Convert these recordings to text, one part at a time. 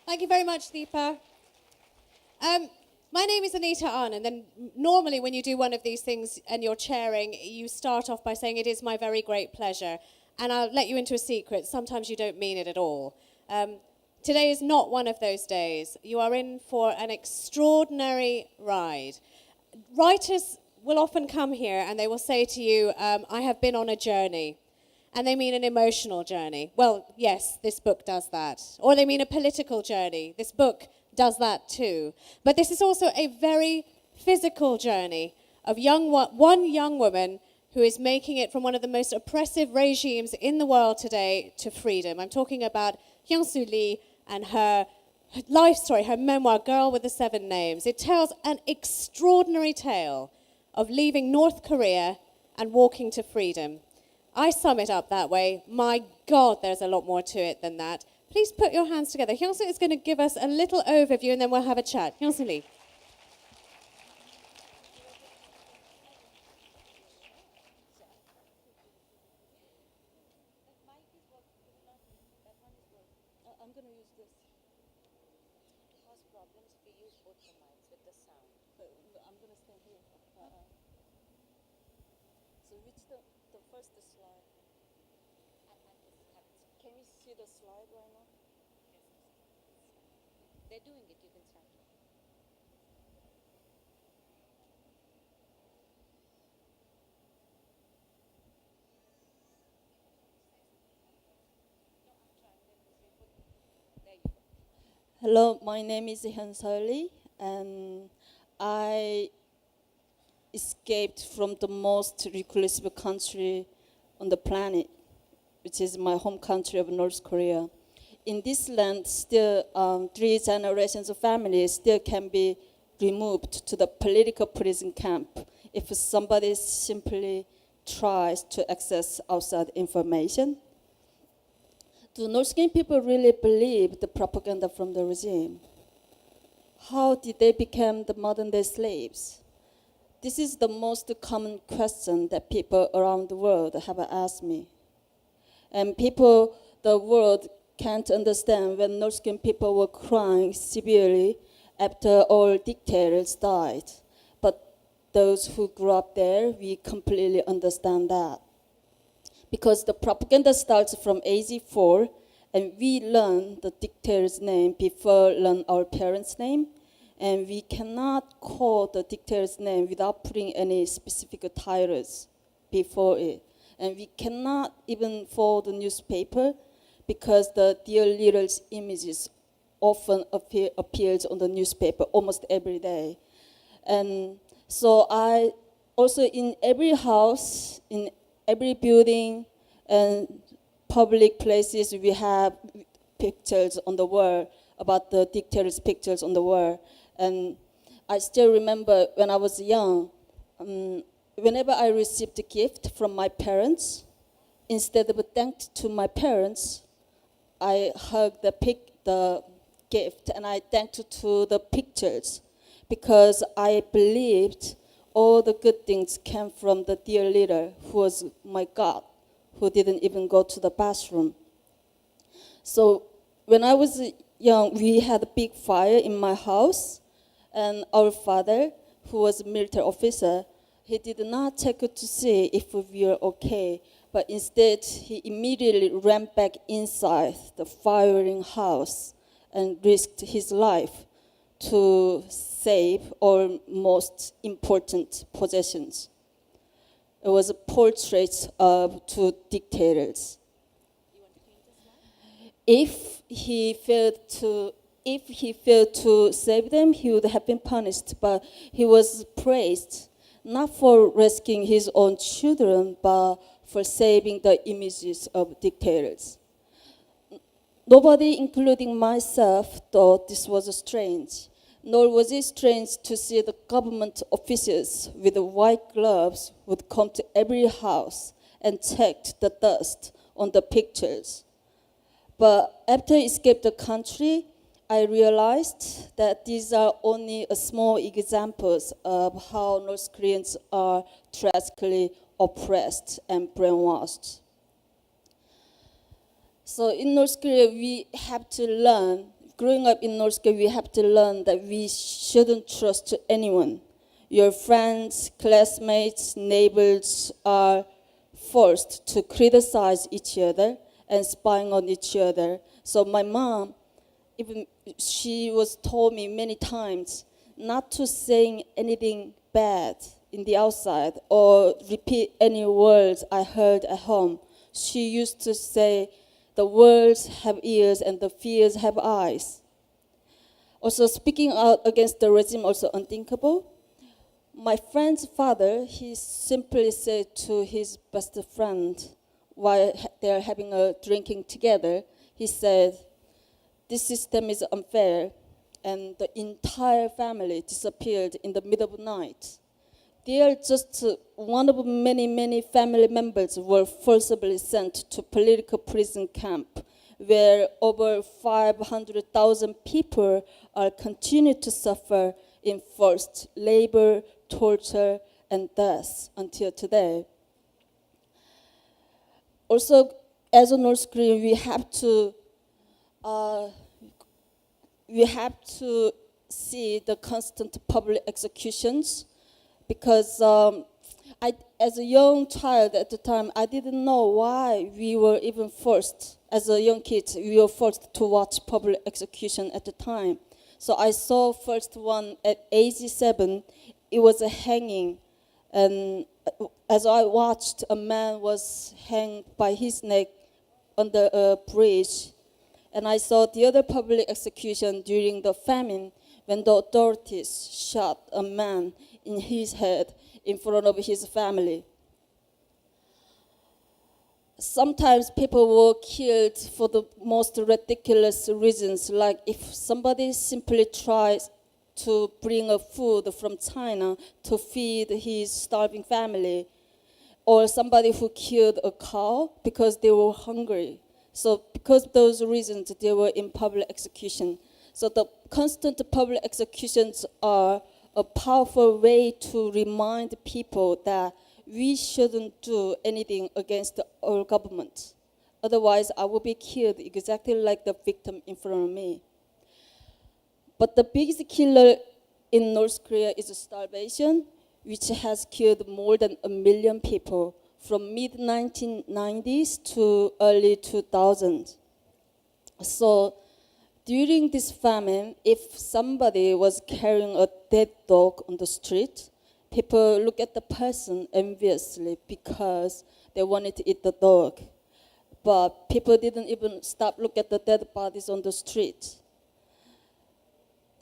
Thank you very much, Deepa. My name is Anita Anand, and normally when you do one of these things and you're chairing, you start off by saying, "It is my very great pleasure." And I'll let you into a secret. Sometimes you don't mean it at all. Today is not one of those days. You are in for an extraordinary ride. Writers will often come here and they will say to you, I have been on a journey. And they mean an emotional journey. Well, yes, this book does that. Or they mean a political journey. This book does that too. But this is also a very physical journey of one young woman who is making it from one of the most oppressive regimes in the world today to freedom. I'm talking about Hyeonseo Lee and her life story, her memoir, Girl with the Seven Names. It tells an extraordinary tale of leaving North Korea and walking to freedom. I sum it up that way. My God, there's a lot more to it than that. Please put your hands together. Hyeonseo is going to give us a little overview and then we'll have a chat. Hyeonseo Lee. I'm going to use this. It has problems if you use both the mics with the sound. I'm going to stand here. So which the first slide? Can you see the slide right now? They're doing it. You can start. There you go. Hello, my name is Hyeonseo Lee, and I escaped from the most reclusive country on the planet, which is my home country of North Korea. In this land, still 3 generations of families still can be removed to the political prison camp if somebody simply tries to access outside information. Do North Korean people really believe the propaganda from the regime? How did they become the modern-day slaves? This is the most common question that people around the world have asked me. And people, the world can't understand when North Korean people were crying severely after all dictators died. But those who grew up there, we completely understand that. Because the propaganda starts from age 4, and we learn the dictator's name before learn our parents' name, and we cannot call the dictator's name without putting any specific titles before it. And we cannot even follow the newspaper because the dear leader's images often appears on the newspaper almost every day. And so I also in every house, in every building and public places, we have pictures on the wall about the dictator's pictures on the wall. And I still remember when I was young, whenever I received a gift from my parents, instead of thanks to my parents, I hugged the gift and I thanked to the pictures because I believed all the good things came from the dear leader who was my God, who didn't even go to the bathroom. So when I was young, we had a big fire in my house, and our father, who was a military officer, he did not check to see if we were okay, but instead he immediately ran back inside the firing house and risked his life to save our most important possessions. It was a portrait of 2 dictators. If he failed to save them, he would have been punished. But he was praised not for rescuing his own children, but for saving the images of dictators. Nobody, including myself, thought this was strange. Nor was it strange to see the government officials with white gloves would come to every house and check the dust on the pictures. But after I escaped the country, I realized that these are only small examples of how North Koreans are tragically oppressed and brainwashed. So in North Korea, we have to learn growing up in North Korea, we have to learn that we shouldn't trust anyone. Your friends, classmates, neighbors are forced to criticize each other and spying on each other. So my mom, even she was told me many times not to say anything bad in the outside or repeat any words I heard at home. She used to say, the words have ears and the fears have eyes. Also, speaking out against the regime also unthinkable. My friend's father, he simply said to his best friend while they're having a drinking together, he said, this system is unfair, and the entire family disappeared in the middle of the night. They are just one of many, many family members were forcibly sent to political prison camp, where over 500,000 people are continued to suffer in forced labor, torture, and death until today. Also, as a North Korean, we have to see the constant public executions, because as a young child at the time, I didn't know why we were even forced. As a young kid, we were forced to watch public execution at the time. So I saw first one at age 7. It was a hanging, and as I watched, a man was hanged by his neck under a bridge. And I saw the other public execution during the famine, when the authorities shot a man in his head in front of his family. Sometimes people were killed for the most ridiculous reasons, like if somebody simply tries to bring a food from China to feed his starving family, or somebody who killed a cow because they were hungry. So because of those reasons, they were in public execution. So the constant public executions are a powerful way to remind people that we shouldn't do anything against our government. Otherwise, I will be killed exactly like the victim in front of me. But the biggest killer in North Korea is starvation, which has killed more than 1 million people from mid-1990s to early 2000s. So during this famine, if somebody was carrying a dead dog on the street, people look at the person enviously because they wanted to eat the dog. But people didn't even stop look at the dead bodies on the street.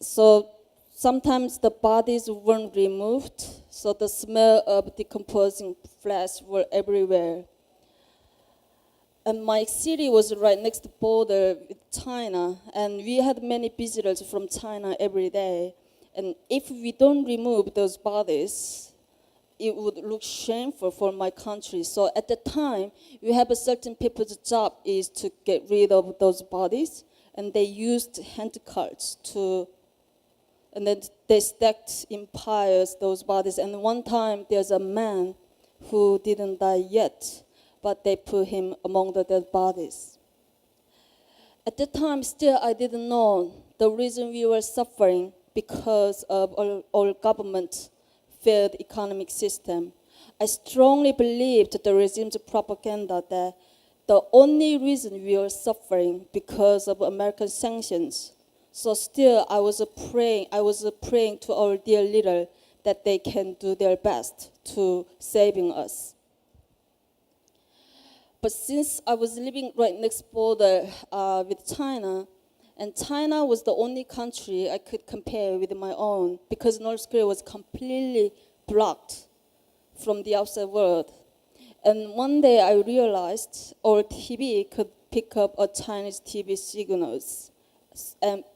So sometimes the bodies weren't removed, so the smell of decomposing flesh were everywhere. And my city was right next to the border with China, and we had many visitors from China every day. And if we don't remove those bodies, it would look shameful for my country. So at the time, we have a certain people's job is to get rid of those bodies, and they used hand carts to, and then they stacked in piles those bodies. And one time, there's a man who didn't die yet, but they put him among the dead bodies. At the time, still, I didn't know the reason we were suffering because of our government failed economic system. I strongly believed the regime's propaganda that the only reason we were suffering because of American sanctions. So still, I was praying to our dear leader that they can do their best to saving us. But since I was living right next border with China, and China was the only country I could compare with my own because North Korea was completely blocked from the outside world. And one day I realized our TV could pick up a Chinese TV signals,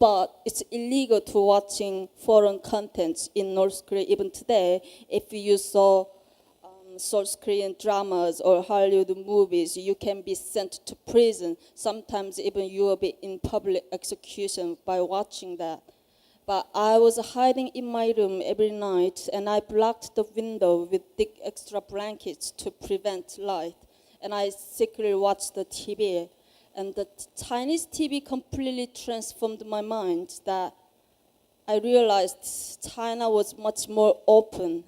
but it's illegal to watching foreign content in North Korea even today. If you saw South Korean dramas or Hollywood movies, you can be sent to prison. Sometimes even you will be in public execution by watching that. But I was hiding in my room every night, and I blocked the window with thick extra blankets to prevent light. And I secretly watched the TV. And the Chinese TV completely transformed my mind, that I realized China was much more open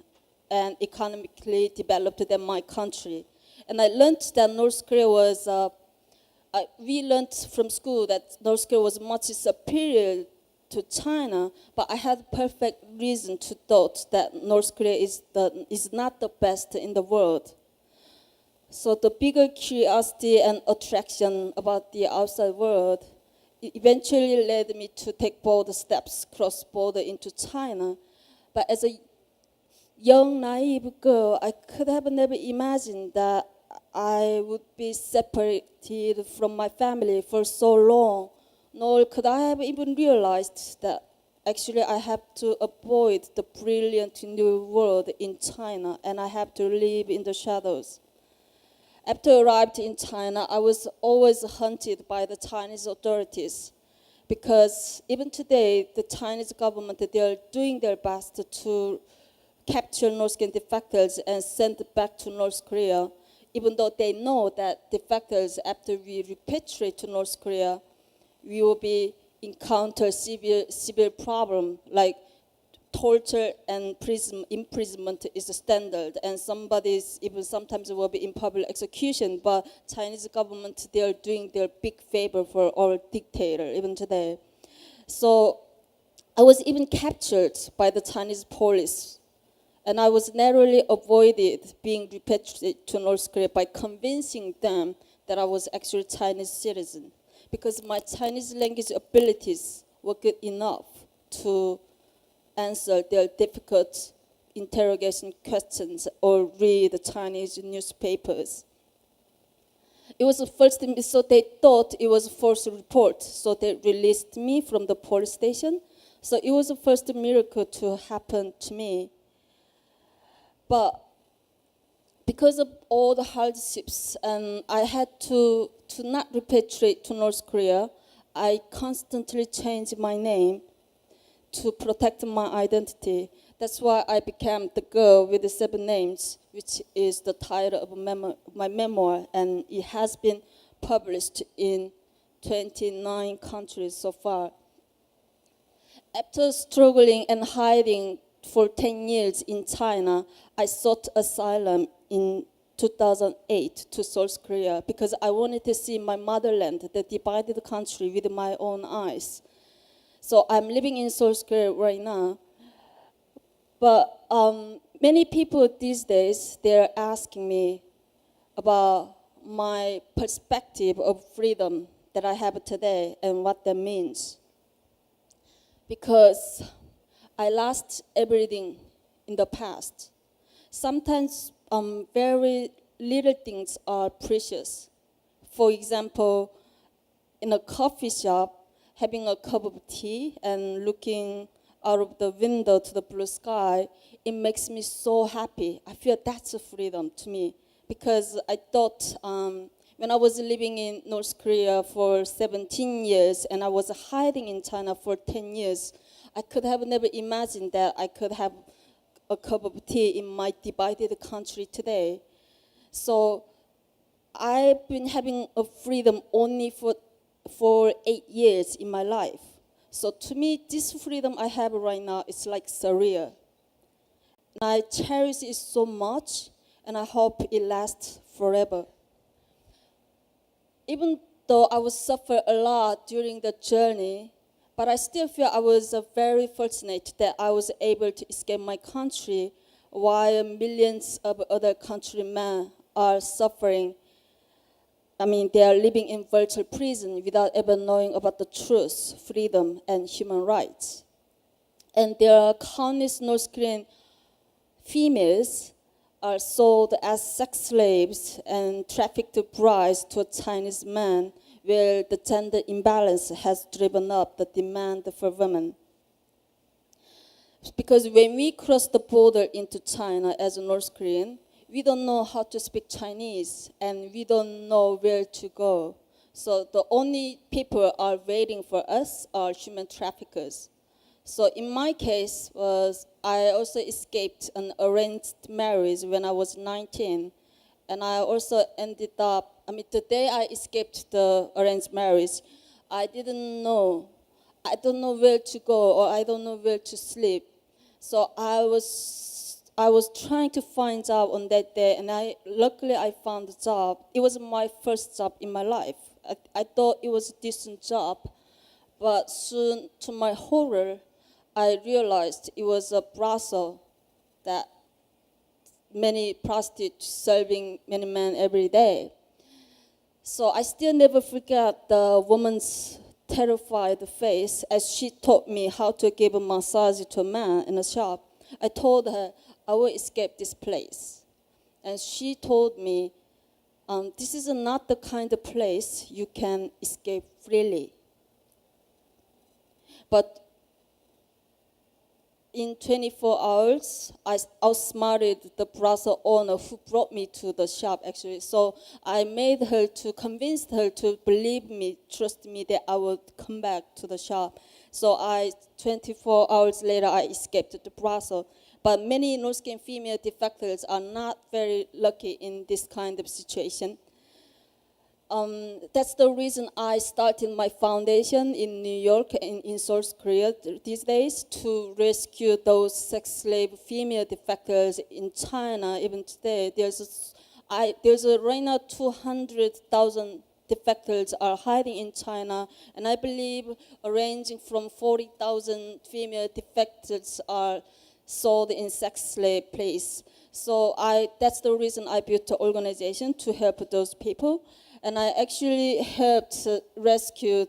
and economically developed than my country. And I learned that North Korea was, we learned from school that North Korea was much superior to China, but I had perfect reason to thought that North Korea is not the best in the world. So the bigger curiosity and attraction about the outside world eventually led me to take bold steps cross-border into China. But as a young, naive girl, I could have never imagined that I would be separated from my family for so long, nor could I have even realized that actually I have to avoid the brilliant new world in China, and I have to live in the shadows. After I arrived in China, I was always hunted by the Chinese authorities, because even today, the Chinese government, they are doing their best to capture North Korean defectors and send back to North Korea, even though they know that defectors, after we repatriate to North Korea, we will be encounter severe problem, like torture and imprisonment is a standard, and somebody's even sometimes will be in public execution. But Chinese government, they are doing their big favor for our dictator even today. So I was even captured by the Chinese police, and I was narrowly avoided being repatriated to North Korea by convincing them that I was actually Chinese citizen, because my Chinese language abilities were good enough to answer their difficult interrogation questions or read the Chinese newspapers. It was the first thing, so they thought it was a false report, so they released me from the police station. So it was the first miracle to happen to me. But because of all the hardships, and I had to not repatriate to North Korea, I constantly changed my name to protect my identity. That's why I became the girl with the 7 names, which is the title of my memoir, and it has been published in 29 countries so far. After struggling and hiding for 10 years in China, I sought asylum in 2008 to South Korea because I wanted to see my motherland, the divided country, with my own eyes. So I'm living in South Korea right now. But many people these days, they're asking me about my perspective of freedom that I have today and what that means. Because I lost everything in the past. Sometimes very little things are precious. For example, in a coffee shop, having a cup of tea and looking out of the window to the blue sky, it makes me so happy. I feel that's a freedom to me, because I thought when I was living in North Korea for 17 years and I was hiding in China for 10 years, I could have never imagined that I could have a cup of tea in my divided country today. So I've been having a freedom only for 8 years in my life. So to me, this freedom I have right now is like surreal. And I cherish it so much, and I hope it lasts forever. Even though I would suffer a lot during the journey, but I still feel I was very fortunate that I was able to escape my country while millions of other countrymen are suffering. I mean, they are living in virtual prison without ever knowing about the truth, freedom, and human rights. And there are countless North Korean females are sold as sex slaves and trafficked brides to a Chinese man, where the gender imbalance has driven up the demand for women. Because when we cross the border into China as a North Korean, we don't know how to speak Chinese, and we don't know where to go. So the only people are waiting for us are human traffickers. So in my case, I also escaped an arranged marriage when I was 19, and I also ended up the day I escaped the arranged marriage, I didn't know. I don't know where to go or I don't know where to sleep. So I was trying to find job on that day, and luckily I found a job. It was my first job in my life. I thought it was a decent job, but soon, to my horror, I realized it was a brothel that many prostitutes serving many men every day. So I still never forget the woman's terrified face as she taught me how to give a massage to a man in a shop. I told her I will escape this place. And she told me, this is not the kind of place you can escape freely. But in 24 hours, I outsmarted the brothel owner who brought me to the shop, actually. So I convinced her to believe me, trust me that I would come back to the shop. So 24 hours later, I escaped the brothel. But many North-Korean female defectors are not very lucky in this kind of situation. That's the reason I started my foundation in New York and in South Korea these days to rescue those sex slave female defectors in China. Even today, there's right now 200,000 defectors are hiding in China, and I believe ranging from 40,000 female defectors are sold in sex slave place. So that's the reason I built an organization to help those people. And I actually helped rescue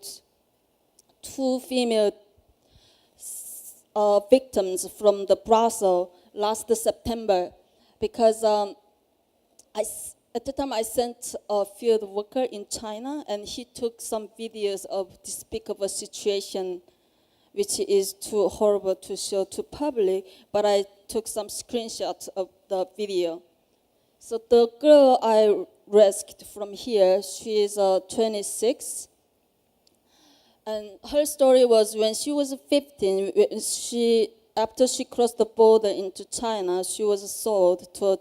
2 female victims from the brothel last September, because at the time I sent a field worker in China, and he took some videos of despicable situation, which is too horrible to show to public, but I took some screenshots of the video. So the girl I rescued from here, she is 26. And her story was when she was 15, after she crossed the border into China, she was sold to a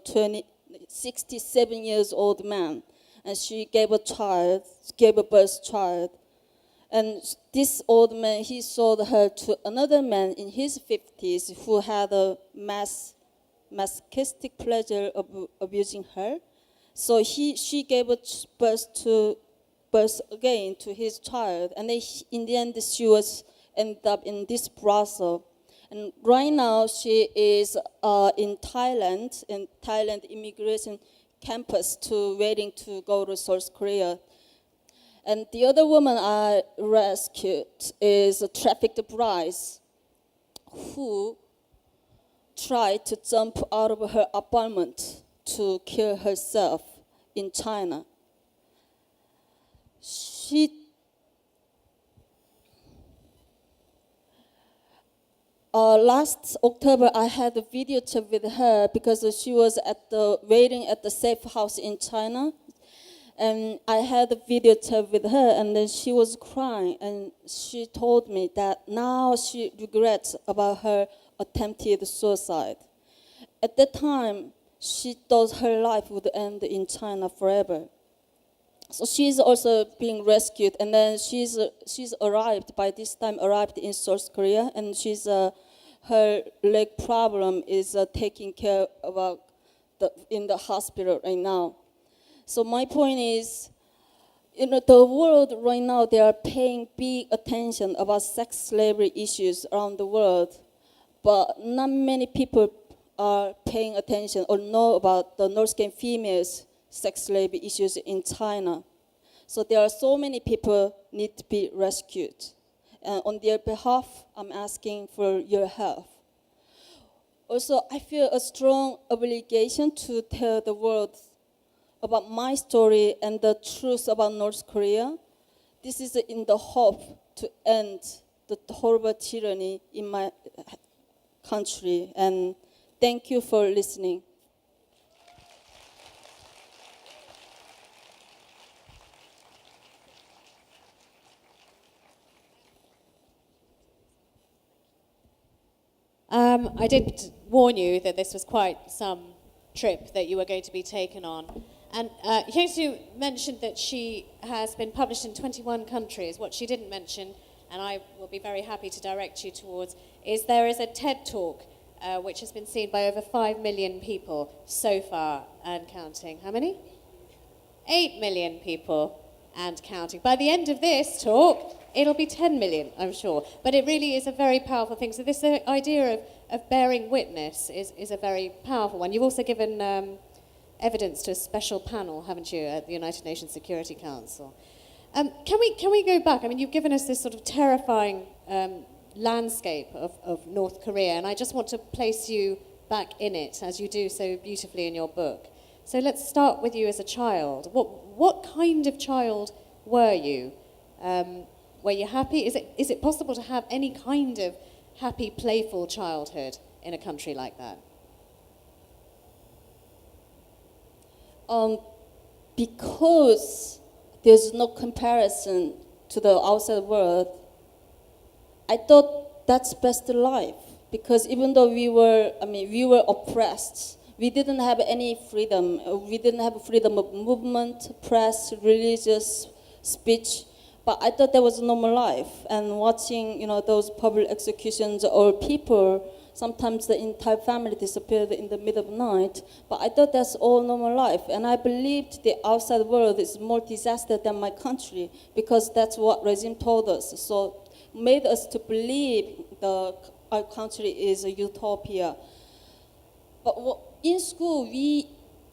67 years old man. And she gave a birth child. And this old man, he sold her to another man in his 50s who had a masochistic pleasure of abusing her. So she gave birth again to his child, and then in the end she ended up in this brothel. And right now she is in Thailand immigration campus waiting to go to South Korea. And the other woman I rescued is a trafficked bride who tried to jump out of her apartment to kill herself in China. Last October, I had a video chat with her because she was waiting at the safe house in China. And I had a video chat with her, and then she was crying, and she told me that now she regrets about her attempted suicide. At that time, she thought her life would end in China forever. So she's also being rescued, and then she's arrived in South Korea, and her leg problem is taken care of in the hospital right now. So my point is, the world right now, they are paying big attention about sex slavery issues around the world, but not many people are paying attention or know about the North Korean females' sex slavery issues in China. So there are so many people need to be rescued. And on their behalf, I'm asking for your help. Also, I feel a strong obligation to tell the world about my story and the truth about North Korea. This is in the hope to end the horrible tyranny in my country. And thank you for listening. I did warn you that this was quite some trip that you were going to be taken on. And Hyeonseo mentioned that she has been published in 21 countries. What she didn't mention, and I will be very happy to direct you towards, is there is a TED Talk which has been seen by over 5 million people so far and counting. How many? 8 million people and counting. By the end of this talk, it'll be 10 million, I'm sure. But it really is a very powerful thing. So this idea of bearing witness is a very powerful one. You've also given evidence to a special panel, haven't you, at the United Nations Security Council. Can we go back? I mean, you've given us this sort of terrifying landscape of North Korea, and I just want to place you back in it, as you do so beautifully in your book. So let's start with you as a child. What kind of child were you? Were you happy? Is it possible to have any kind of happy, playful childhood in a country like that? Because there's no comparison to the outside world, I thought that's best life. Because even though we were oppressed, we didn't have any freedom. We didn't have freedom of movement, press, religious speech. But I thought that was normal life. And watching, those public executions or people, sometimes the entire family disappeared in the middle of the night. But I thought that's all normal life. And I believed the outside world is more disaster than my country, because that's what regime told us. So made us to believe our country is a utopia. But in school,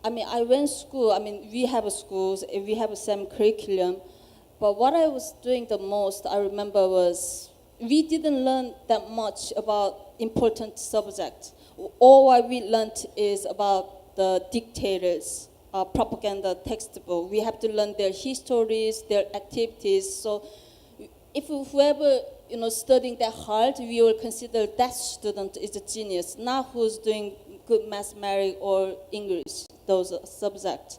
I went to school, we have schools, we have the same curriculum. But what I was doing the most, I remember, was we didn't learn that much about important subjects. All what we learned is about the dictators, propaganda textbook. We have to learn their histories, their activities. So if whoever studying that hard, we will consider that student is a genius, not who's doing good mathematics or English, those subjects.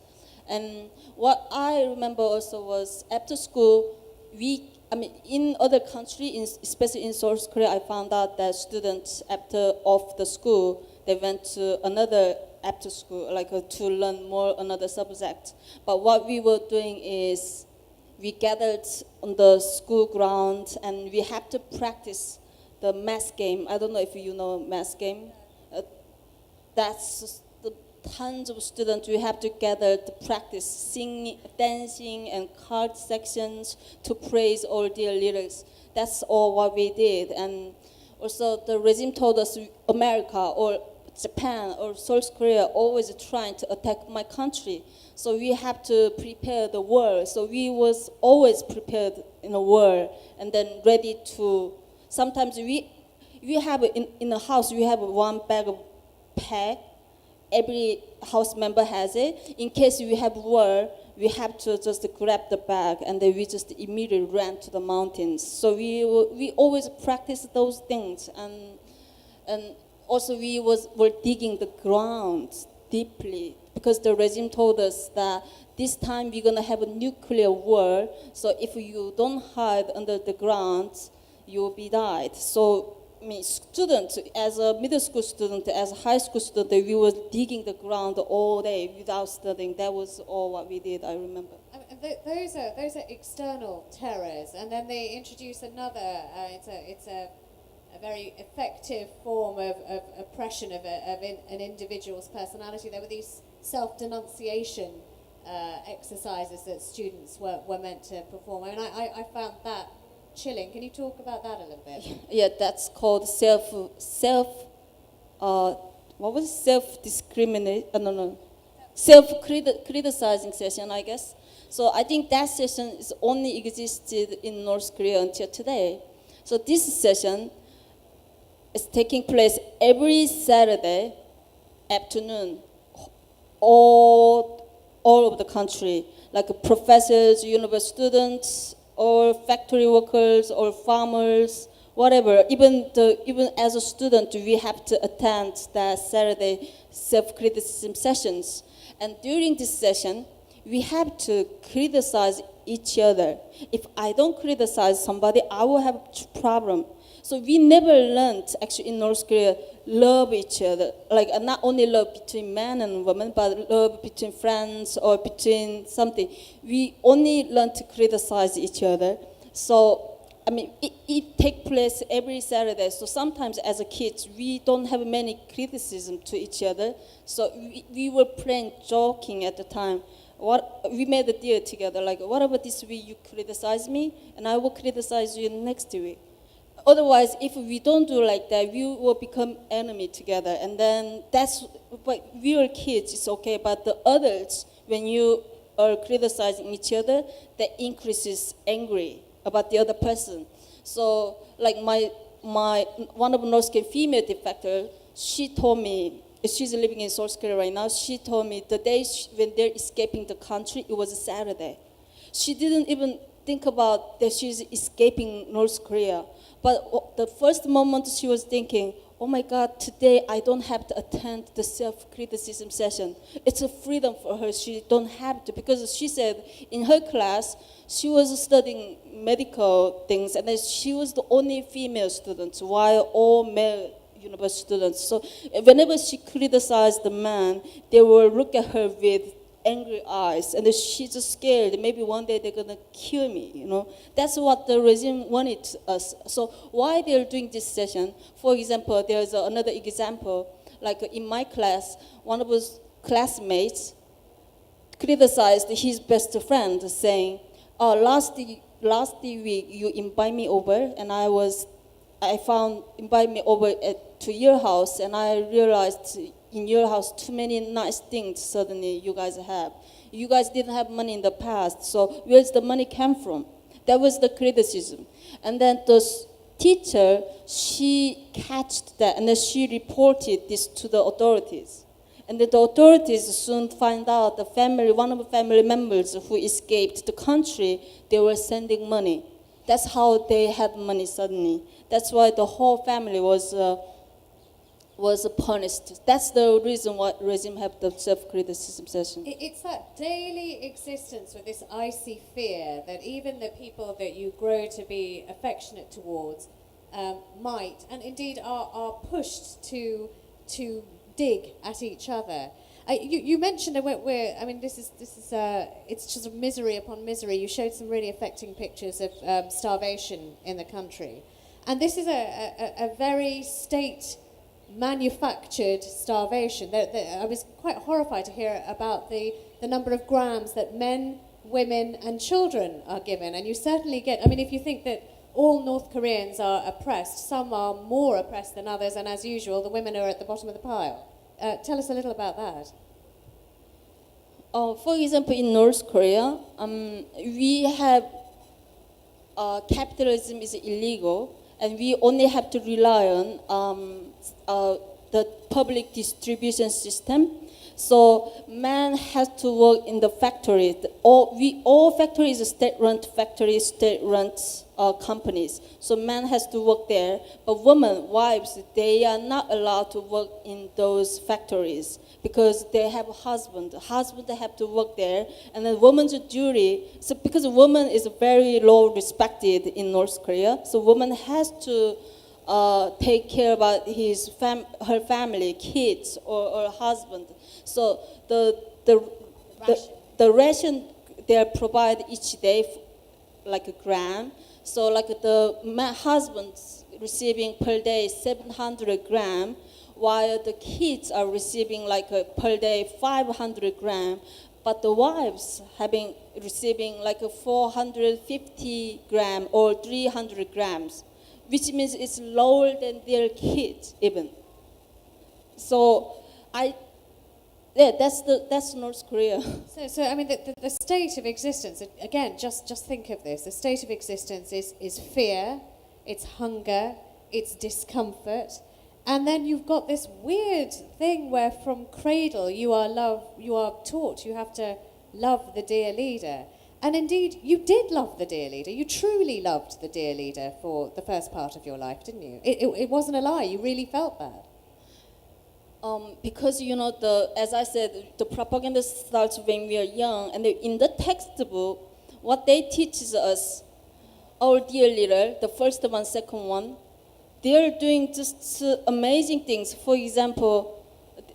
And what I remember also was after school, in other countries, especially in South Korea, I found out that students after off the school, they went to another after school, to learn more another subject. But what we were doing is we gathered on the school ground and we have to practice the math game. I don't know if you know math game. That's the tons of students we have to gather to practice singing, dancing, and card sections to praise all their leaders. That's all what we did. And also the regime told us America or Japan or South Korea always trying to attack my country. So we have to prepare the war. So we was always prepared in a war and then ready to, sometimes we have in the house, we have one bag of pack. Every house member has it. In case we have war, we have to just grab the bag and then we just immediately ran to the mountains. So we always practice those things. And also we were digging the ground deeply because the regime told us that this time we're gonna have a nuclear war. So if you don't hide under the ground, you will be died. So students, as a middle school student, as a high school student, we were digging the ground all day without studying. That was all what we did, I remember. Those are external terrors, and then they introduce another. It's a very effective form of oppression of an individual's personality. There were these self-denunciation exercises that students were meant to perform. I found that chilling. Can you talk about that a little bit? Yeah, that's called self-criticizing session, I guess. So I think that session is only existed in North Korea until today. So this session is taking place every Saturday afternoon, all over the country, like professors, university students, or factory workers, or farmers, whatever. Even as a student, we have to attend that Saturday self-criticism sessions. And during this session, we have to criticize each other. If I don't criticize somebody, I will have a problem. So we never learned, actually, in North Korea, love each other. Like, not only love between man and woman, but love between friends or between something. We only learn to criticize each other. So, I mean, it takes place every Saturday. So sometimes as a kids, we don't have many criticism to each other. So we were playing, joking at the time. We made a deal together, like, what about this week you criticize me, and I will criticize you next week. Otherwise, if we don't do like that, we will become enemy together. And then that's, but we are kids, it's okay. But the adults, when you are criticizing each other, that increases angry about the other person. So, like my one of North Korean female defector, she told me, she's living in South Korea right now, she told me the day when they're escaping the country, it was a Saturday. She didn't even think about that she's escaping North Korea. But the first moment she was thinking, oh my God, today I don't have to attend the self-criticism session. It's a freedom for her. She don't have to, because she said in her class, she was studying medical things, and then she was the only female student, while all male university students. So whenever she criticized the man, they will look at her with angry eyes, and she's just scared. Maybe one day they're gonna kill me, you know. That's what the regime wanted us. So why they're doing this session? For example, there's another example. Like in my class, one of his classmates criticized his best friend, saying, "Oh, last week you invite me over, and I found invite me over to your house, and I realized in your house too many nice things suddenly you guys have. You guys didn't have money in the past, so where's the money come from?" That was the criticism. And then the teacher, she catched that, and then she reported this to the authorities. And then the authorities soon find out one of the family members who escaped the country, they were sending money. That's how they had money suddenly. That's why the whole family was punished. That's the reason why regime have the self-criticism session. It's that daily existence with this icy fear that even the people that you grow to be affectionate towards might, and indeed are pushed to dig at each other. You mentioned this is it's just misery upon misery. You showed some really affecting pictures of starvation in the country, and this is a very state-manufactured starvation. I was quite horrified to hear about the number of grams that men, women, and children are given. And you certainly get. I mean, if you think that all North Koreans are oppressed, some are more oppressed than others, and as usual, the women are at the bottom of the pile. Tell us a little about that. For example, in North Korea, we have capitalism is illegal, and we only have to rely on the public distribution system. So man has to work in the factory. All factories are state-run factories, state-run companies. So man has to work there. But women, wives, they are not allowed to work in those factories because they have a husband. The husband have to work there, and then woman's duty. So because a woman is very low respected in North Korea, so woman has to take care about her family, kids, or husband. So the ration they provide each day, like a gram. So like my husband's receiving per day 700 gram, while the kids are receiving like per day 500 gram. But the wives receiving like a 450 gram or 300 grams, which means it's lower than their kids even. So that's North Korea. So I mean, the state of existence, again, just think of this. The state of existence is fear, it's hunger, it's discomfort. And then you've got this weird thing where from cradle you are taught you have to love the dear leader. And indeed, you did love the dear leader. You truly loved the dear leader for the first part of your life, didn't you? It wasn't a lie. You really felt that. Because as I said, the propaganda starts when we are young, and in the textbook, what they teaches us, our dear leader, the first one, second one, they are doing just amazing things. For example,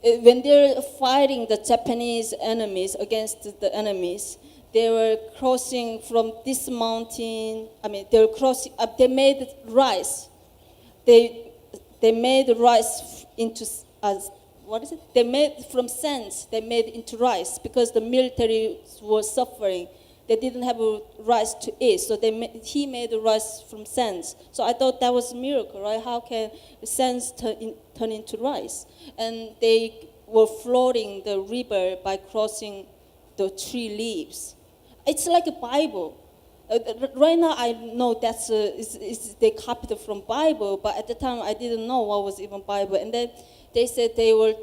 when they're fighting the Japanese enemies against the enemies, they were crossing from this mountain. I mean, they were crossing. They made rice. They made rice into what is it? They made from sands. They made into rice because the military was suffering. They didn't have rice to eat, so he made the rice from sands. So I thought that was a miracle, right? How can sands turn into rice? And they were floating the river by crossing the tree leaves. It's like a Bible. Right now I know that's they copied it from Bible, but at the time I didn't know what was even Bible. And then they said they were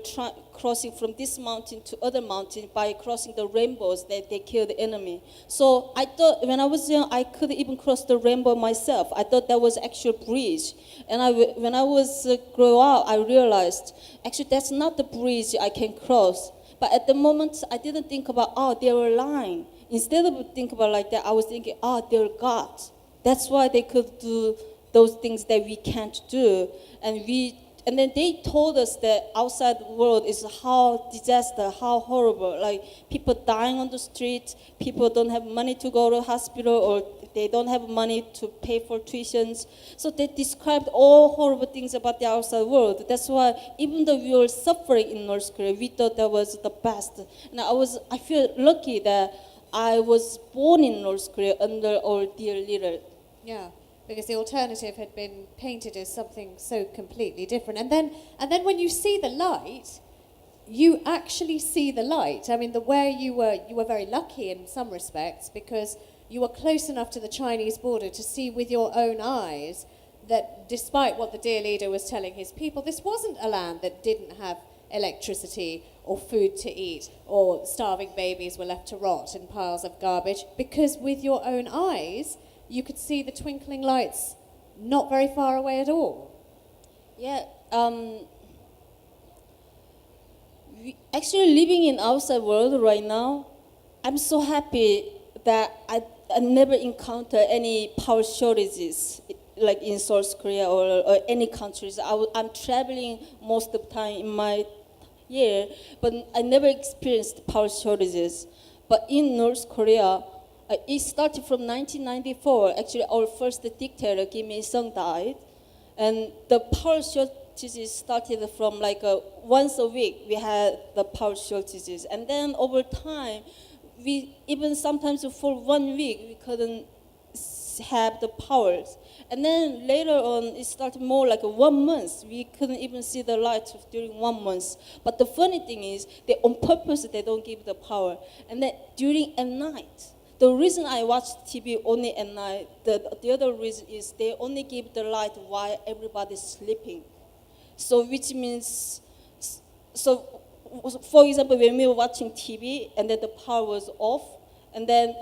crossing from this mountain to other mountain by crossing the rainbows that they killed the enemy. So I thought when I was young I could even cross the rainbow myself. I thought that was actual bridge. And when I was grow up, I realized actually that's not the bridge I can cross. But at the moment I didn't think about they were lying. Instead of thinking about like that, I was thinking they're God. That's why they could do those things that we can't do. And then they told us that outside world is how disaster, how horrible. Like people dying on the street, people don't have money to go to hospital, or they don't have money to pay for tuitions. So they described all horrible things about the outside world. That's why even though we were suffering in North Korea, we thought that was the best. And I feel lucky that I was born in North Korea under our dear leader. Yeah. Because the alternative had been painted as something so completely different. And then when you see the light, you actually see the light. I mean, where you were very lucky in some respects because you were close enough to the Chinese border to see with your own eyes that despite what the dear leader was telling his people, this wasn't a land that didn't have electricity or food to eat, or starving babies were left to rot in piles of garbage, because with your own eyes, you could see the twinkling lights not very far away at all. Yeah, actually living in outside world right now, I'm so happy that I never encounter any power shortages like in South Korea or any countries. I'm traveling most of the time in my year, but I never experienced power shortages. But in North Korea, it started from 1994. Actually, our first dictator, Kim Il-sung, died. And the power shortages started from like once a week, we had the power shortages. And then over time, we even sometimes for 1 week, we couldn't have the powers. And then later on, it started more like 1 month. We couldn't even see the light during 1 month. But the funny thing is, on purpose, they don't give the power. And then during at night, the reason I watch TV only at night, the other reason is they only give the light while everybody's sleeping. So which means, so for example, when we were watching TV and then the power was off, and then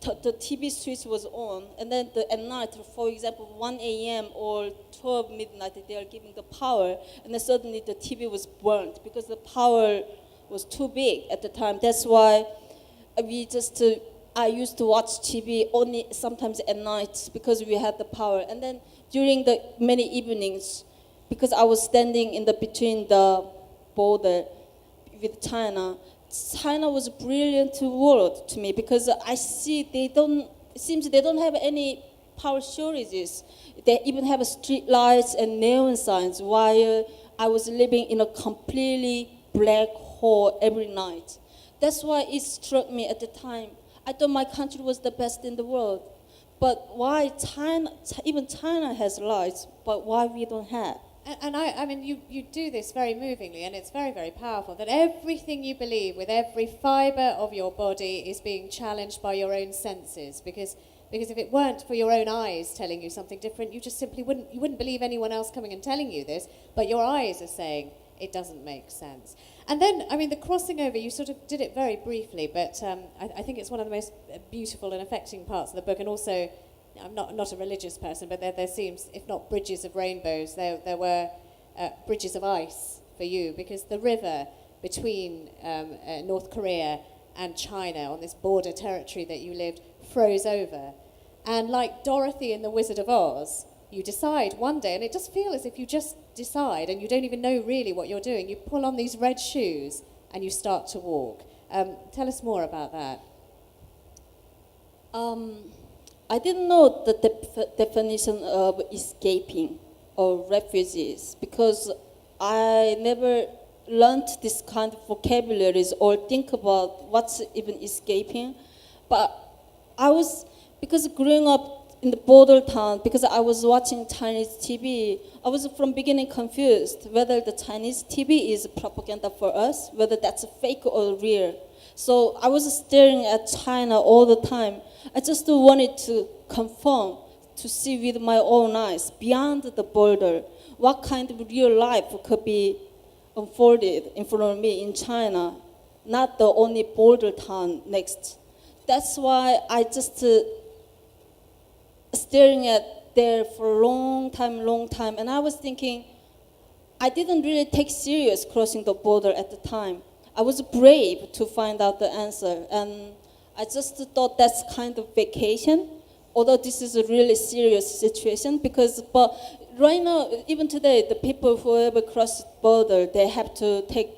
the TV switch was on, and then at night, for example, 1 a.m. or 12 midnight, they are giving the power, and then suddenly the TV was burnt because the power was too big at the time. That's why I used to watch TV only sometimes at night because we had the power. And then during the many evenings, because I was standing in between the border with China, China was a brilliant world to me because I see it seems they don't have any power shortages. They even have street lights and neon signs while I was living in a completely black hole every night. That's why it struck me at the time. I thought my country was the best in the world. But why even China has lights, but why we don't have? And I mean, you do this very movingly, and it's very, very powerful, that everything you believe with every fibre of your body is being challenged by your own senses. Because if it weren't for your own eyes telling you something different, you just simply wouldn't believe anyone else coming and telling you this, but your eyes are saying it doesn't make sense. And then, I mean, the crossing over, you sort of did it very briefly, but I think it's one of the most beautiful and affecting parts of the book, and also, I'm not a religious person, but there seems, if not bridges of rainbows, there were bridges of ice for you because the river between North Korea and China on this border territory that you lived froze over. And like Dorothy in The Wizard of Oz, you decide one day, and it just feels as if you just decide and you don't even know really what you're doing. You pull on these red shoes and you start to walk. Tell us more about that. I didn't know the definition of escaping or refugees because I never learned this kind of vocabularies or think about what's even escaping. But because growing up in the border town, because I was watching Chinese TV, I was from beginning confused whether the Chinese TV is propaganda for us, whether that's fake or real. So I was staring at China all the time. I just wanted to confirm, to see with my own eyes, beyond the border, what kind of real life could be unfolded in front of me in China, not the only border town next. That's why I just staring at there for a long time, and I was thinking, I didn't really take serious crossing the border at the time. I was brave to find out the answer, and I just thought that's kind of vacation, although this is a really serious situation but right now, even today, the people who ever cross the border, they have to take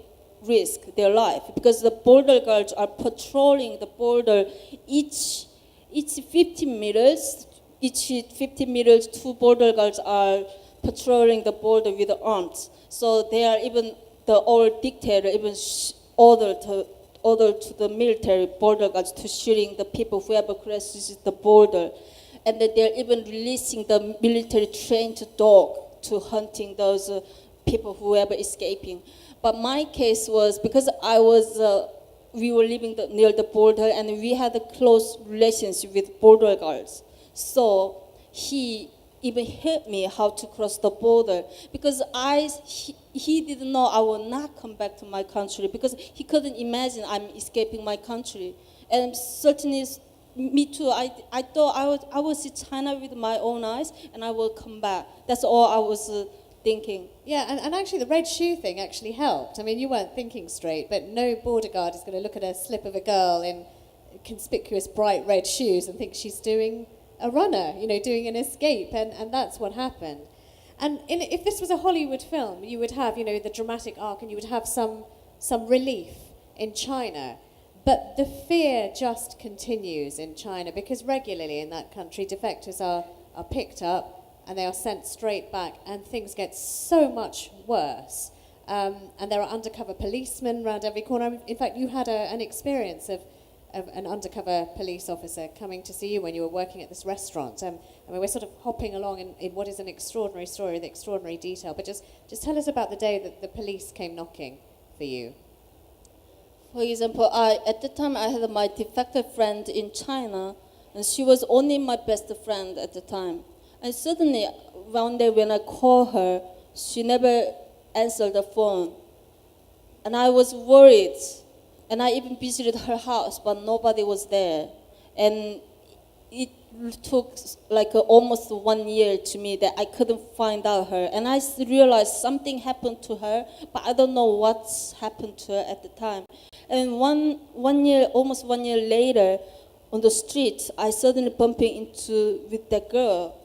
risk their life because the border guards are patrolling the border each 15 meters. Each 15 meters, 2 border guards are patrolling the border with arms. So they are even the old dictator even order to the military border guards to shooting the people whoever crosses the border. And then they're even releasing the military trained dog to hunting those people whoever escaping. But my case was because we were living near the border and we had a close relationship with border guards. So he even helped me how to cross the border because he didn't know I will not come back to my country because he couldn't imagine I'm escaping my country. And certainly, me too, I thought I would see China with my own eyes and I will come back. That's all I was thinking. Yeah, and actually the red shoe thing actually helped. I mean, you weren't thinking straight, but no border guard is going to look at a slip of a girl in conspicuous bright red shoes and think she's doing a runner, doing an escape, and that's what happened. And if this was a Hollywood film, you would have, the dramatic arc, and you would have some relief in China. But the fear just continues in China because regularly in that country, defectors are picked up and they are sent straight back, and things get so much worse. And there are undercover policemen around every corner. In fact, you had an experience of an undercover police officer coming to see you when you were working at this restaurant. I mean, we're sort of hopping along in what is an extraordinary story with extraordinary detail, but just tell us about the day that the police came knocking for you. For example, at the time I had my defective friend in China, and she was only my best friend at the time. And suddenly, one day when I called her, she never answered the phone. And I was worried. And I even visited her house, but nobody was there. And it took like almost 1 year to me that I couldn't find out her. And I realized something happened to her, but I don't know what's happened to her at the time. And almost one year later, on the street, I suddenly bumping into with that girl.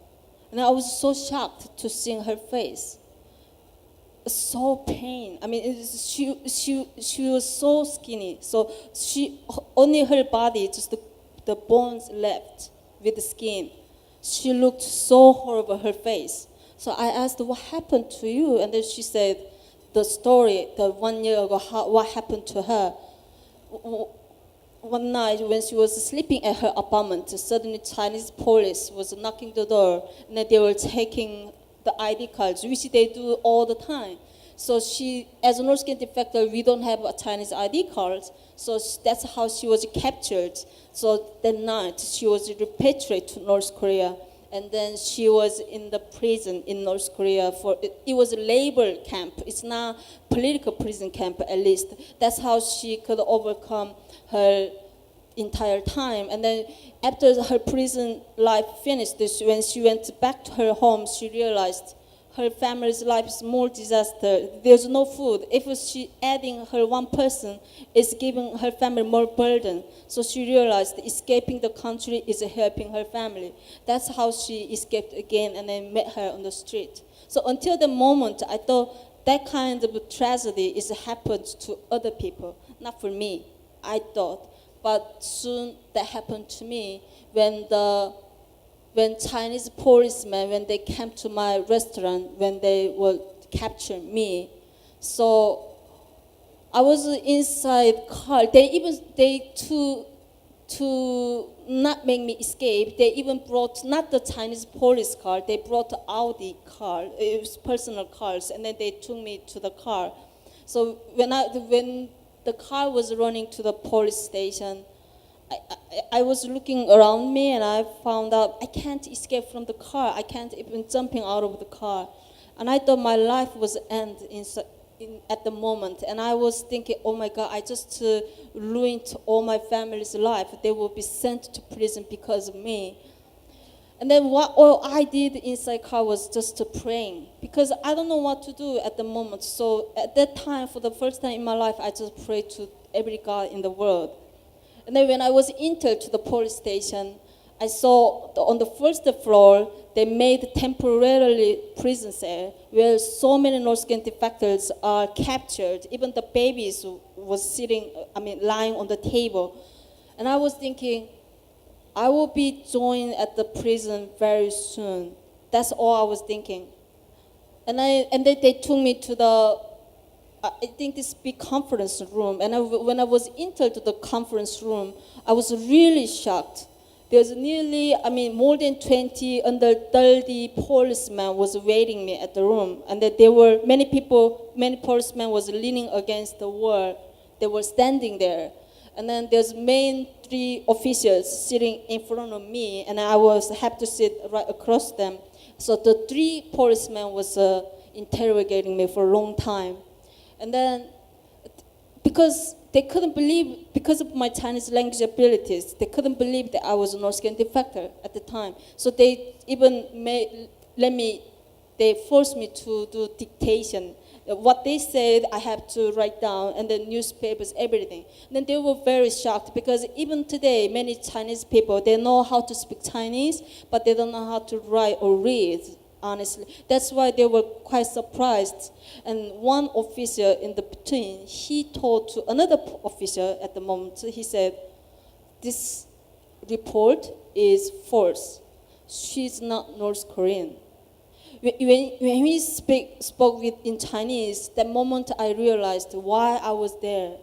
And I was so shocked to see her face. So pain. I mean, she was so skinny. So only her body, just the bones left with the skin. She looked so horrible, her face. So I asked, what happened to you? And then she said, the story, the 1 year ago, what happened to her. One night when she was sleeping at her apartment, suddenly Chinese police was knocking the door, and then they were taking the ID cards, which they do all the time. So she, as a North Korean defector, we don't have a Chinese ID card, so that's how she was captured. So that night, she was repatriated to North Korea, and then she was in the prison in North Korea it was a labor camp. It's not political prison camp, at least. That's how she could overcome her entire time. And then after her prison life finished, when she went back to her home, she realized her family's life is more disaster. There's no food. If she adding her one person, it's giving her family more burden. So she realized escaping the country is helping her family. That's how she escaped again, and I met her on the street. So until the moment, I thought that kind of tragedy is happened to other people, not for me, I thought. But soon that happened to me when Chinese policemen, when they came to my restaurant, when they would capture me. So I was inside car. To not make me escape, they even brought not the Chinese police car, they brought Audi car, it was personal cars, and then they took me to the car. So when the car was running to the police station, I was looking around me and I found out I can't escape from the car. I can't even jumping out of the car. And I thought my life was end at the moment. And I was thinking, oh my God, I just ruined all my family's life. They will be sent to prison because of me. And then what all I did inside car was just praying, because I don't know what to do at the moment. So at that time, for the first time in my life, I just prayed to every God in the world. And then when I was entered to the police station, I saw on the first floor, they made temporarily prison cell where so many North Korean defectors are captured. Even the babies was lying on the table. And I was thinking, I will be joined at the prison very soon. That's all I was thinking. And then they took me to the, I think this big conference room. And when I was entered to the conference room, I was really shocked. There's nearly, more than 20, under 30 policemen was waiting me at the room. And that there were many policemen was leaning against the wall. They were standing there. And then there's main 3 officials sitting in front of me, and I had to sit right across them. So the 3 policemen was interrogating me for a long time. And then, because they couldn't believe, because of my Chinese language abilities, they couldn't believe that I was a North Korean defector at the time. So they even they forced me to do dictation. What they said, I have to write down, and the newspapers, everything. And then they were very shocked, because even today, many Chinese people, they know how to speak Chinese, but they don't know how to write or read, honestly. That's why they were quite surprised. And one officer in the between, he told to another officer at the moment, he said, this report is false. She's not North Korean. When we spoke in Chinese, that moment I realized why I was there.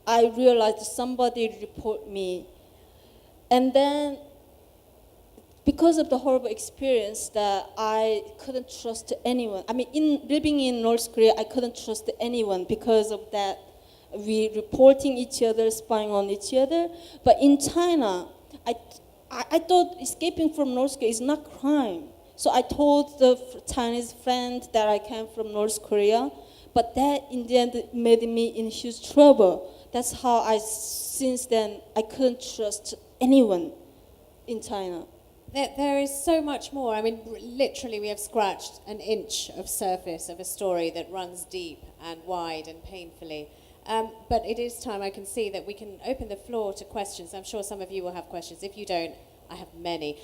I realized somebody report me. And then, because of the horrible experience that I couldn't trust anyone. Living in North Korea, I couldn't trust anyone because of that. We reporting each other, spying on each other. But in China, I thought escaping from North Korea is not crime. So I told the Chinese friend that I came from North Korea, but that in the end made me in huge trouble. That's how since then, I couldn't trust anyone in China. There is so much more. Literally, we have scratched an inch of surface of a story that runs deep and wide and painfully. But it is time, I can see, that we can open the floor to questions. I'm sure some of you will have questions. If you don't, I have many.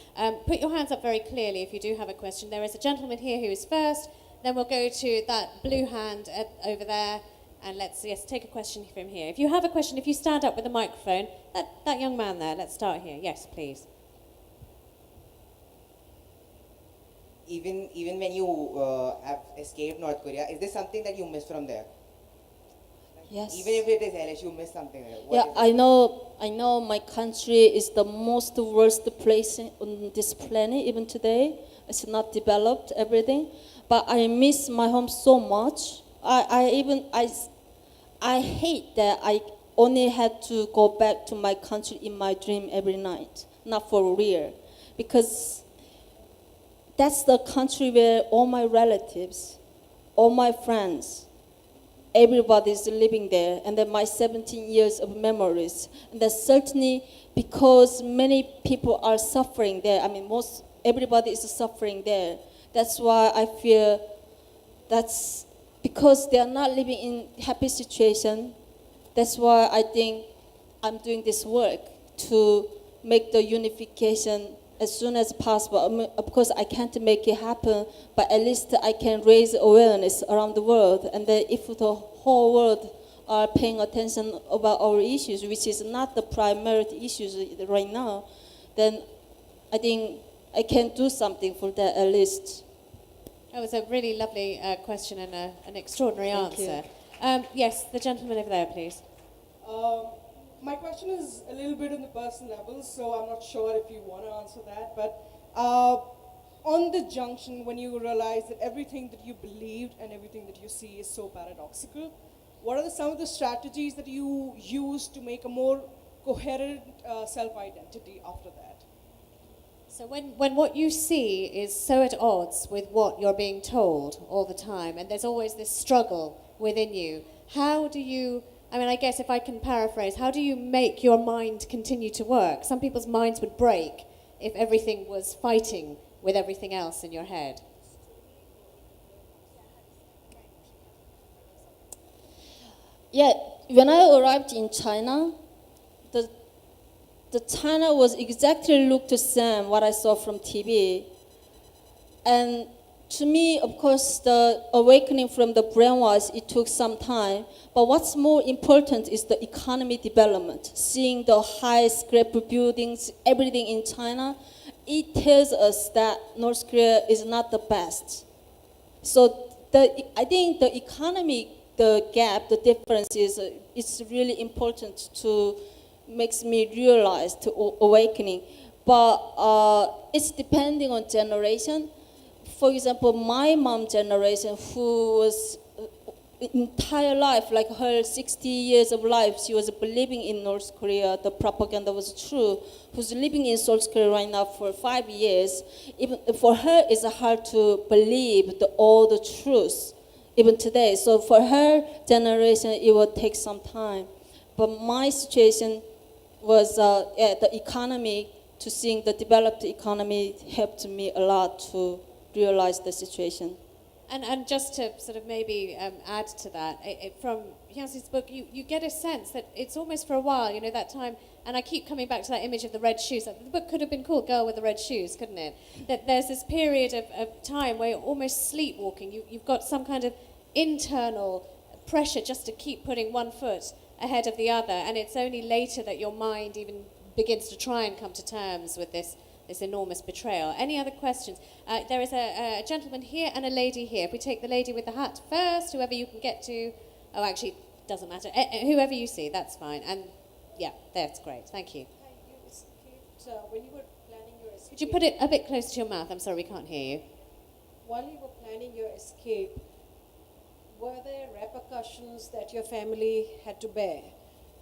Put your hands up very clearly if you do have a question. There is a gentleman here who is first. Then we'll go to that blue hand over there. And let's take a question from here. If you have a question, if you stand up with the microphone, that young man there, let's start here. Yes, please. Even when you have escaped North Korea, is there something that you miss from there? Yes. Even if it is hellish, you miss something. I know my country is the most worst place on this planet even today. It's not developed, everything. But I miss my home so much. I hate that I only had to go back to my country in my dream every night. Not for real. Because that's the country where all my relatives, all my friends, everybody's living there, and then my 17 years of memories. And that's certainly because many people are suffering there. Everybody is suffering there. That's why I feel That's because they are not living in happy situation. That's why I think I'm doing this work to make the unification as soon as possible. I mean, of course, I can't make it happen, but at least I can raise awareness around the world. And then if the whole world are paying attention about our issues, which is not the primary issues right now, then I think I can do something for that at least. That was a really lovely question and an extraordinary Thank you. answer. Yes, the gentleman over there, please. My question is a little bit on the personal level, so I'm not sure if you want to answer that. But on the junction, when you realize that everything that you believed and everything that you see is so paradoxical, what are some of the strategies that you use to make a more coherent self-identity after that? So when what you see is so at odds with what you're being told all the time, and there's always this struggle within you, how do you, I mean, I guess if I can paraphrase, how do you make your mind continue to work? Some people's minds would break if everything was fighting with everything else in your head. Yeah, when I arrived in China, the China was exactly looked the same what I saw from TV. And to me, of course, the awakening from the brainwash, it took some time. But what's more important is the economy development. Seeing the high skyscraper buildings, everything in China, it tells us that North Korea is not the best. So I think the economic, the gap, the difference is it's really important to makes me realize to awakening. But it's depending on generation. For example, my mom generation, who was entire life, like her 60 years of life, she was believing in North Korea, the propaganda was true, who's living in South Korea right now for 5 years. Even for her, it's hard to believe all the truth, even today. So for her generation, it will take some time. But my situation was the economy, to seeing the developed economy helped me a lot to realize the situation. And just to sort of maybe add to that, from Hyeonseo's book, you get a sense that it's almost for a while, you know, that time, and I keep coming back to that image of the red shoes. The book could have been called Girl with the Red Shoes, couldn't it? That there's this period of time where you're almost sleepwalking. You've got some kind of internal pressure just to keep putting one foot ahead of the other, and it's only later that your mind even begins to try and come to terms with this enormous betrayal. Any other questions? There is a gentleman here and a lady here. If we take the lady with the hat first, whoever you can get to. Oh, actually, doesn't matter. Whoever you see, that's fine. And yeah, that's great. Thank you. You escaped, when you were planning your escape. Could you put it a bit closer to your mouth? I'm sorry, we can't hear you. While you were planning your escape, were there repercussions that your family had to bear?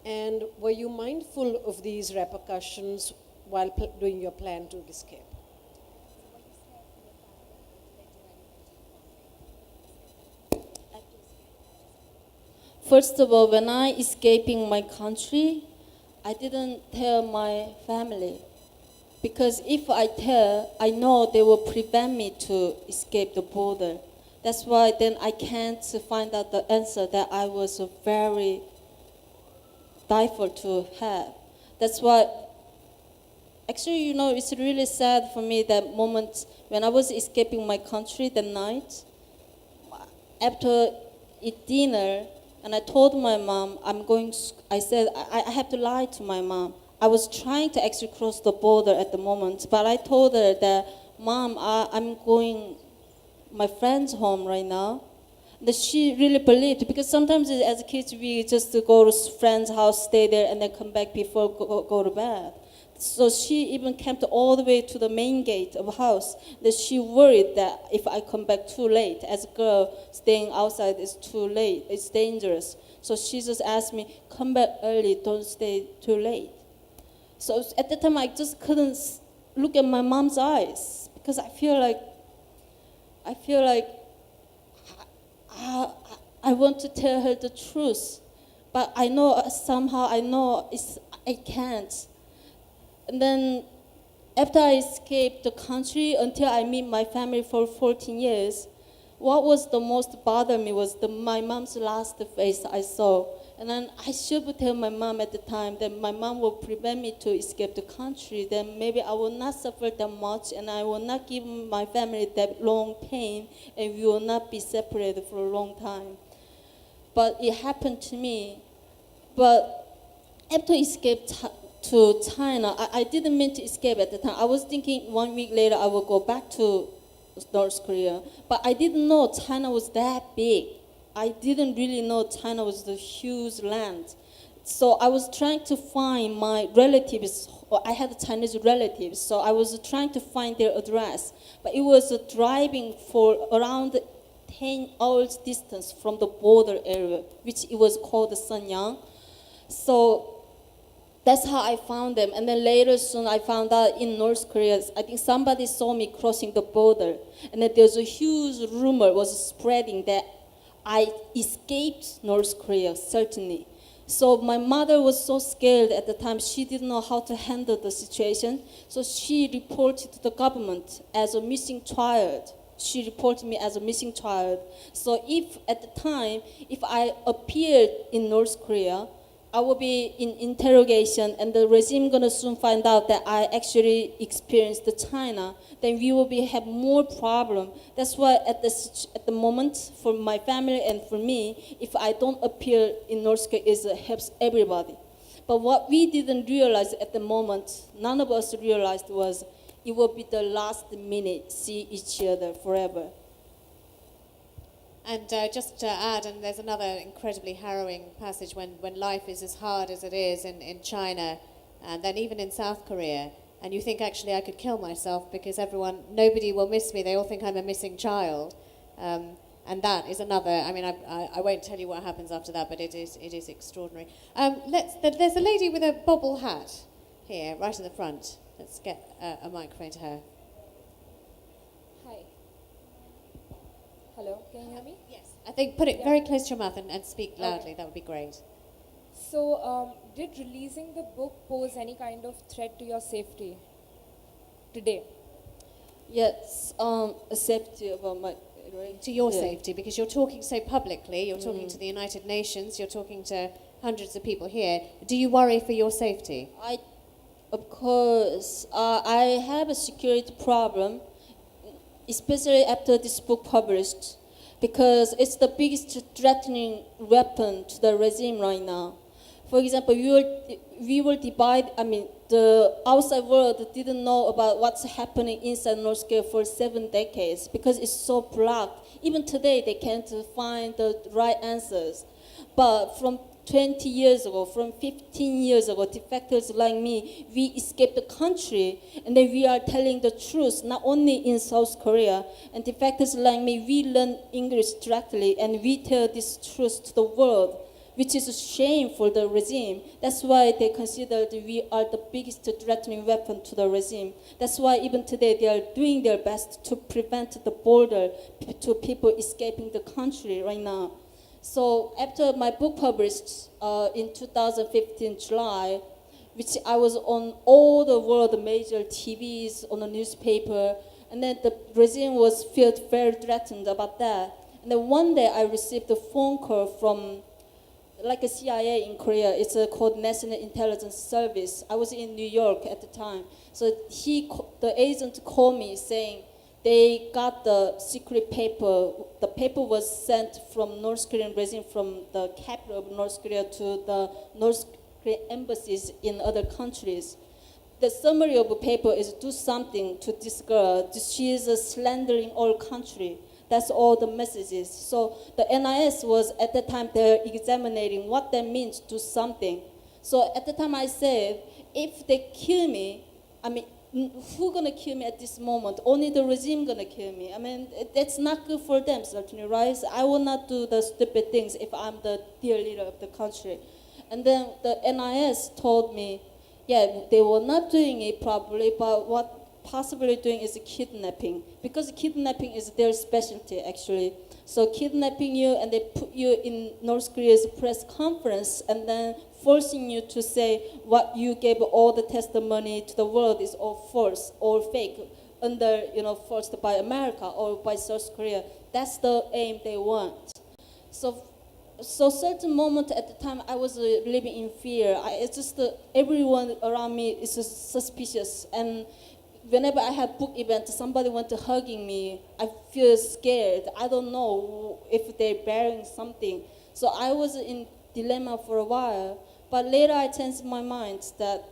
And were you mindful of these repercussions while doing your plan to escape? First of all, when I escaping my country, I didn't tell my family. Because if I tell, I know they will prevent me to escape the border. That's why then I can't find out the answer that I was very stifled to have. That's why, actually, you know, it's really sad for me that moment when I was escaping my country that night. After eat dinner, and I told my mom, I said, I have to lie to my mom. I was trying to actually cross the border at the moment, but I told her that, Mom, I'm going my friend's home right now. That she really believed, because sometimes as kids we just go to friend's house, stay there, and then come back before go to bed. So she even came all the way to the main gate of the house. That she worried that if I come back too late, as a girl staying outside is too late, it's dangerous. So she just asked me, come back early, don't stay too late. So at the time I just couldn't look at my mom's eyes, because I feel like I want to tell her the truth, but I know somehow I can't. And then after I escaped the country until I meet my family for 14 years, what was the most bother me was my mom's last face I saw. And then I should tell my mom at the time that my mom will prevent me to escape the country, then maybe I will not suffer that much and I will not give my family that long pain and we will not be separated for a long time. But it happened to me. But after escape to China, I didn't mean to escape at the time. I was thinking 1 week later I will go back to North Korea. But I didn't know China was that big. I didn't really know China was the huge land. So I was trying to find my relatives. I had Chinese relatives, so I was trying to find their address. But it was driving for around 10 hours distance from the border area, which it was called Sanyang. So that's how I found them. And then later soon I found out in North Korea, I think somebody saw me crossing the border. And then there's a huge rumor was spreading that I escaped North Korea, certainly. So my mother was so scared at the time, she didn't know how to handle the situation. So she reported to the government as a missing child. She reported me as a missing child. So if at the time, if I appeared in North Korea, I will be in interrogation and the regime gonna soon find out that I actually experienced the China, then we will have more problem. That's why at the moment, for my family and for me, if I don't appear in North Korea, it helps everybody. But what we didn't realize at the moment, none of us realized was it will be the last minute, see each other forever. And just to add, and there's another incredibly harrowing passage when life is as hard as it is in China, and then even in South Korea, and you think actually I could kill myself because nobody will miss me, they all think I'm a missing child. And that is another, I mean, I won't tell you what happens after that, but it is extraordinary. There's a lady with a bobble hat here, right in the front. Let's get a microphone to her. Hi. Hello, can you hear me? Yes. I think put it very close to your mouth and speak loudly. Okay. That would be great. So, did releasing the book pose any kind of threat to your safety today? Yes, safety about my right? To your Yeah. safety, because you're talking so publicly, you're talking to the United Nations, you're talking to hundreds of people here. Do you worry for your safety? Of course, I have a security problem, especially after this book published, because it's the biggest threatening weapon to the regime right now. For example, we will divide, the outside world didn't know about what's happening inside North Korea for 7 decades because it's so blocked. Even today, they can't find the right answers. But from 20 years ago, from 15 years ago, defectors like me, we escaped the country, and then we are telling the truth, not only in South Korea. And defectors like me, we learn English directly, and we tell this truth to the world, which is a shame for the regime. That's why they consider that we are the biggest threatening weapon to the regime. That's why even today they are doing their best to prevent the border to people escaping the country right now. So after my book published in 2015 July, which I was on all the world major TVs, on the newspaper, and then the regime was felt very threatened about that. And then one day I received a phone call from like a CIA in Korea. It's called National Intelligence Service. I was in New York at the time. So the agent called me saying they got the secret paper. The paper was sent from North Korean regime, from the capital of North Korea to the North Korean embassies in other countries. The summary of the paper is do something to this girl. She is slandering all country. That's all the messages. So the NIS was at the time they're examining what that means, do something. So at the time I said, if they kill me, who gonna kill me at this moment? Only the regime gonna kill me. That's not good for them, certainly, right? So I will not do the stupid things if I'm the dear leader of the country. And then the NIS told me, yeah, they were not doing it properly, but what possibly doing is kidnapping, because kidnapping is their specialty actually. So kidnapping you and they put you in North Korea's press conference and then forcing you to say what you gave all the testimony to the world is all false, all fake. under, forced by America or by South Korea. That's the aim they want. So certain moment at the time I was living in fear. It's just everyone around me is just suspicious, and whenever I have book event, somebody went to hugging me, I feel scared. I don't know if they're bearing something. So I was in dilemma for a while, but later I changed my mind that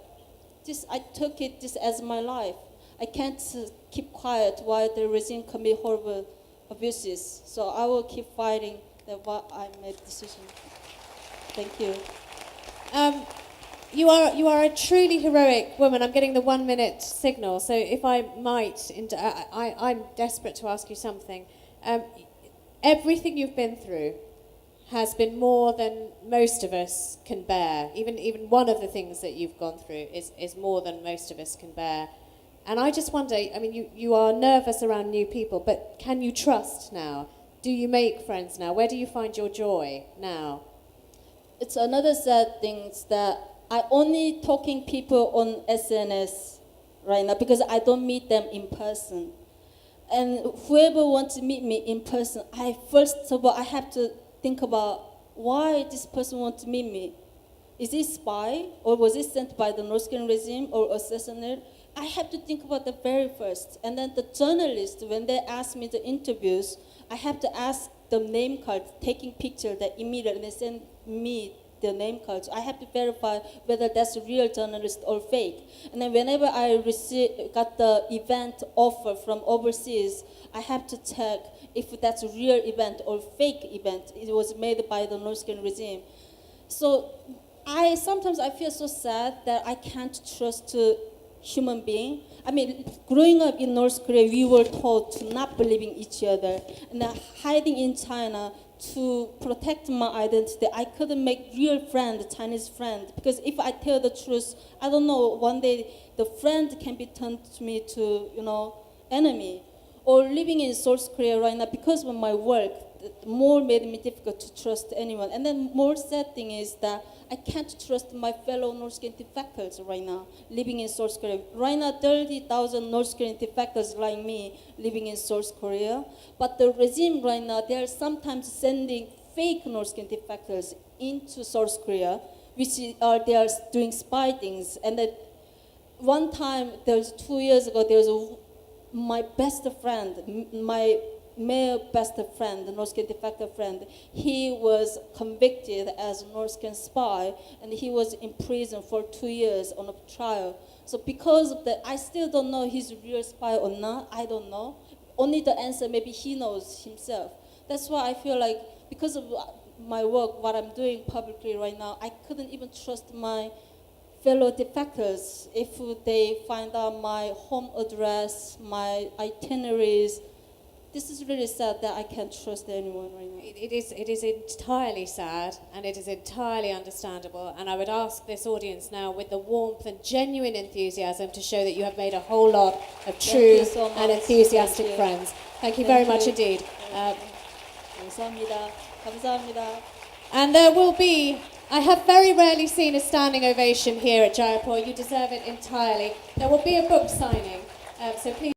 I took it just as my life. I can't keep quiet while the regime commit horrible abuses. So I will keep fighting. That's why I made the decision. Thank you. You are a truly heroic woman. I'm getting the 1 minute signal, so if I might, I'm desperate to ask you something. Everything you've been through has been more than most of us can bear. Even one of the things that you've gone through is more than most of us can bear. And I just wonder, I mean, you are nervous around new people, but can you trust now? Do you make friends now? Where do you find your joy now? It's another sad thing is that I only talking people on SNS right now because I don't meet them in person. And whoever wants to meet me in person, first of all, I have to think about why this person wants to meet me. Is he spy, or was he sent by the North Korean regime or assassinated? I have to think about the very first. And then the journalists, when they ask me the interviews, I have to ask the name card, taking picture that immediately send me the name cards. I have to verify whether that's a real journalist or fake. And then whenever I got the event offer from overseas, I have to check if that's a real event or fake event. It was made by the North Korean regime. So sometimes I feel so sad that I can't trust a human being. I mean, growing up in North Korea, we were told to not believe in each other. And hiding in China, to protect my identity, I couldn't make real friend, Chinese friend, because if I tell the truth, I don't know, one day the friend can be turned to me to, enemy. Or living in South Korea right now, because of my work, more made me difficult to trust anyone. And then more sad thing is that I can't trust my fellow North Korean defectors right now, living in South Korea. Right now, 30,000 North Korean defectors like me living in South Korea. But the regime right now, they are sometimes sending fake North Korean defectors into South Korea, they are doing spy things. And then one time, 2 years ago, my best friend, my male best friend, the North Korean defector friend, he was convicted as a North Korean spy, and he was in prison for 2 years on a trial. So because of that, I still don't know he's a real spy or not. I don't know. Only the answer, maybe he knows himself. That's why I feel like, because of my work, what I'm doing publicly right now, I couldn't even trust my fellow defectors if they find out my home address, my itineraries. This is really sad that I can't trust anyone right now. It is entirely sad, and it is entirely understandable. And I would ask this audience now, with the warmth and genuine enthusiasm, to show that you have made a whole lot of true so much. and enthusiastic Thank you. friends. Thank you Thank very much you. indeed. 감사합니다. 감사합니다. And there will be, I have very rarely seen a standing ovation here at Jaipur. You deserve it entirely. There will be a book signing, so please.